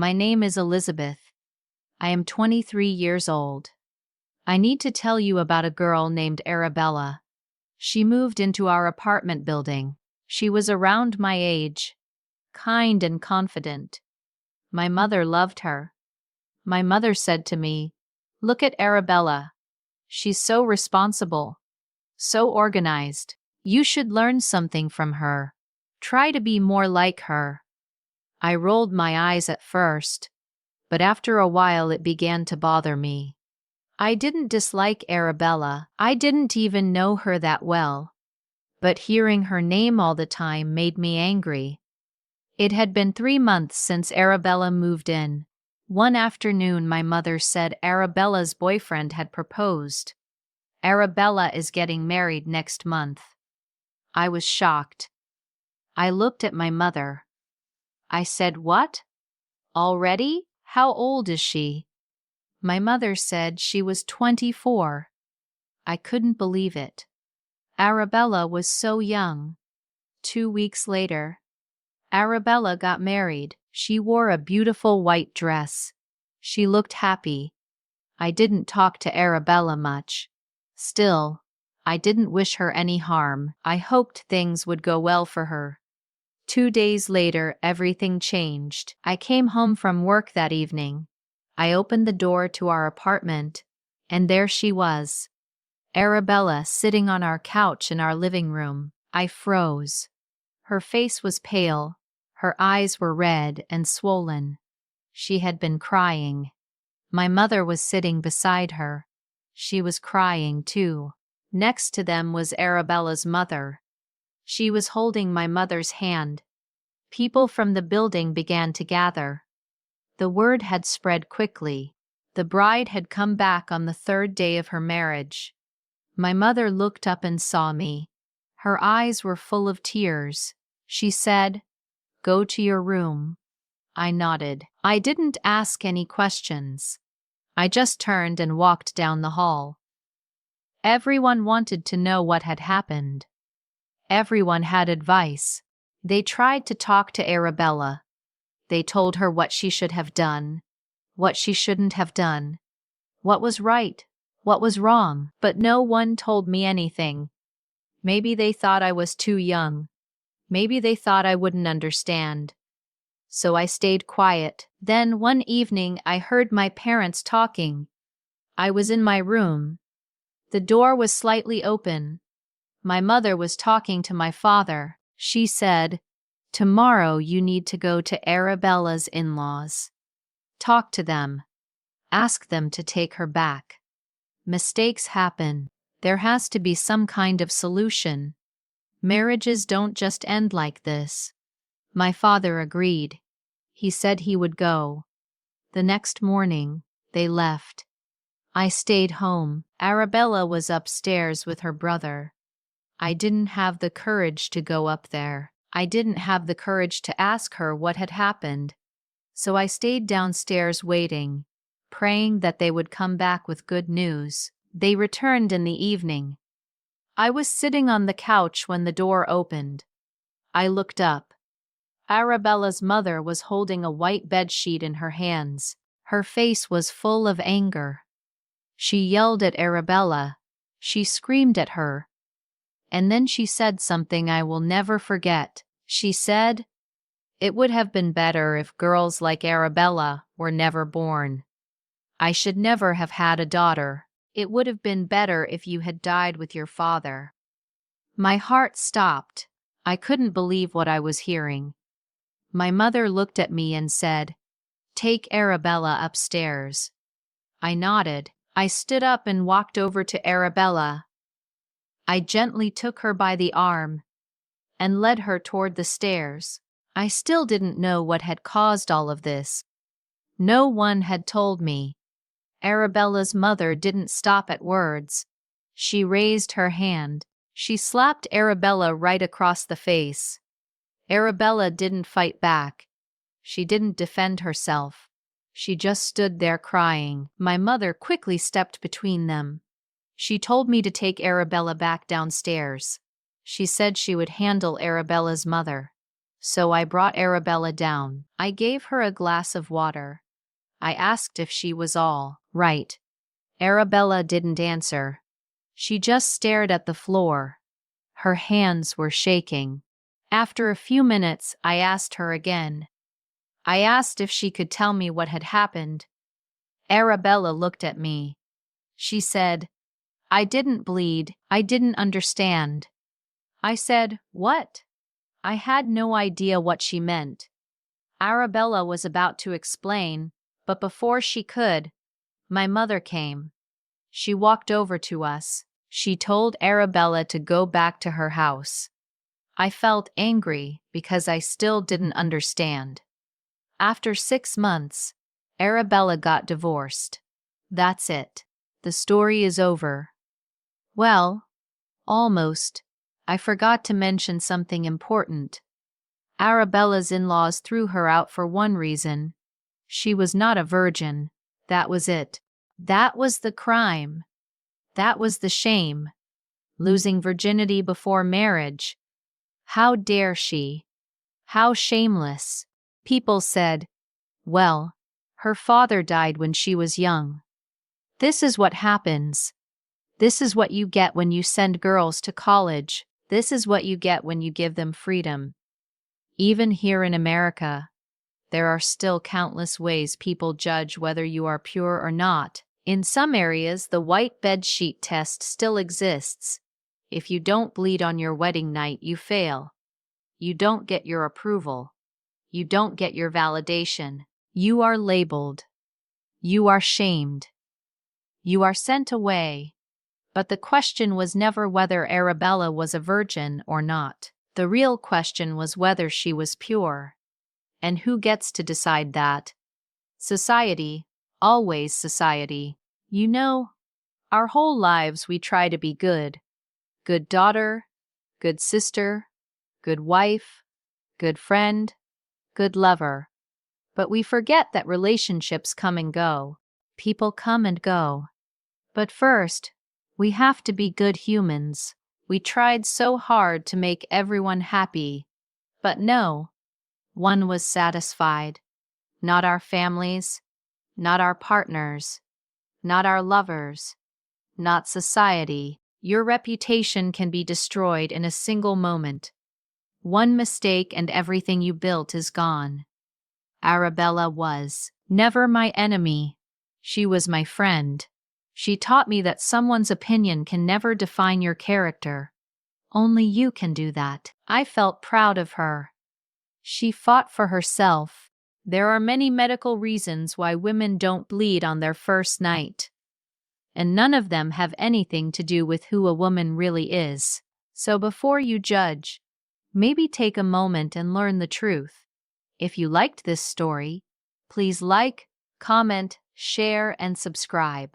My name is Elizabeth. I am 23 years old. I need to tell you about a girl named Arabella. She moved into our apartment building. She was around my age, kind and confident. My mother loved her. My mother said to me, "Look at Arabella. She's so responsible, so organized. You should learn something from her. Try to be more like her." I rolled my eyes at first, but after a while it began to bother me. I didn't dislike Arabella. I didn't even know her that well. But hearing her name all the time made me angry. It had been 3 months since Arabella moved in. One afternoon, my mother said Arabella's boyfriend had proposed. Arabella is getting married next month. I was shocked. I looked at my mother. I said, "What? Already? How old is she?" My mother said she was 24. I couldn't believe it. Arabella was so young. 2 weeks later, Arabella got married. She wore a beautiful white dress. She looked happy. I didn't talk to Arabella much. Still, I didn't wish her any harm. I hoped things would go well for her. 2 days later, everything changed. I came home from work that evening. I opened the door to our apartment, and there she was, Arabella, sitting on our couch in our living room. I froze. Her face was pale. Her eyes were red and swollen. She had been crying. My mother was sitting beside her. She was crying too. Next to them was Arabella's mother. She was holding my mother's hand. People from the building began to gather. The word had spread quickly. The bride had come back on the 3rd day of her marriage. My mother looked up and saw me. Her eyes were full of tears. She said, "Go to your room." I nodded. I didn't ask any questions. I just turned and walked down the hall. Everyone wanted to know what had happened. Everyone had advice. They tried to talk to Arabella. They told her what she should have done, what she shouldn't have done, what was right, what was wrong, but no one told me anything. Maybe they thought I was too young. Maybe they thought I wouldn't understand. So I stayed quiet. Then one evening I heard my parents talking. I was in my room. The door was slightly open. My mother was talking to my father. She said, "Tomorrow you need to go to Arabella's in-laws. Talk to them. Ask them to take her back. Mistakes happen. There has to be some kind of solution. Marriages don't just end like this." My father agreed. He said he would go. The next morning, they left. I stayed home. Arabella was upstairs with her brother. I didn't have the courage to go up there. I didn't have the courage to ask her what had happened. So I stayed downstairs waiting, praying that they would come back with good news. They returned in the evening. I was sitting on the couch when the door opened. I looked up. Arabella's mother was holding a white bedsheet in her hands. Her face was full of anger. She yelled at Arabella. She screamed at her. And then she said something I will never forget. She said, "It would have been better if girls like Arabella were never born. I should never have had a daughter. It would have been better if you had died with your father." My heart stopped. I couldn't believe what I was hearing. My mother looked at me and said, "Take Arabella upstairs." I nodded. I stood up and walked over to Arabella. I gently took her by the arm and led her toward the stairs. I still didn't know what had caused all of this. No one had told me. Arabella's mother didn't stop at words. She raised her hand. She slapped Arabella right across the face. Arabella didn't fight back. She didn't defend herself. She just stood there crying. My mother quickly stepped between them. She told me to take Arabella back downstairs. She said she would handle Arabella's mother. So I brought Arabella down. I gave her a glass of water. I asked if she was all right. Arabella didn't answer. She just stared at the floor. Her hands were shaking. After a few minutes, I asked her again. I asked if she could tell me what had happened. Arabella looked at me. She said, "I didn't bleed. I didn't understand." I said, "What?" I had no idea what she meant. Arabella was about to explain, but before she could, my mother came. She walked over to us. She told Arabella to go back to her house. I felt angry because I still didn't understand. After 6 months, Arabella got divorced. That's it. The story is over. Well, almost. I forgot to mention something important. Arabella's in-laws threw her out for one reason. She was not a virgin. That was it. That was the crime. That was the shame. Losing virginity before marriage. How dare she? How shameless. People said, well, her father died when she was young. This is what happens. This is what you get when you send girls to college. This is what you get when you give them freedom. Even here in America, there are still countless ways people judge whether you are pure or not. In some areas, the white bed sheet test still exists. If you don't bleed on your wedding night, you fail. You don't get your approval. You don't get your validation. You are labeled. You are shamed. You are sent away. But the question was never whether Arabella was a virgin or not. The real question was whether she was pure. And who gets to decide that? Society. Always society. You know, our whole lives we try to be good. Good daughter, good sister, good wife, good friend, good lover. But we forget that relationships come and go. People come and go. But first, we have to be good humans. We tried so hard to make everyone happy. But no, one was satisfied. Not our families, not our partners, not our lovers, not society. Your reputation can be destroyed in a single moment. One mistake and everything you built is gone. Arabella was never my enemy. She was my friend. She taught me that someone's opinion can never define your character. Only you can do that. I felt proud of her. She fought for herself. There are many medical reasons why women don't bleed on their first night. And none of them have anything to do with who a woman really is. So before you judge, maybe take a moment and learn the truth. If you liked this story, please like, comment, share, and subscribe.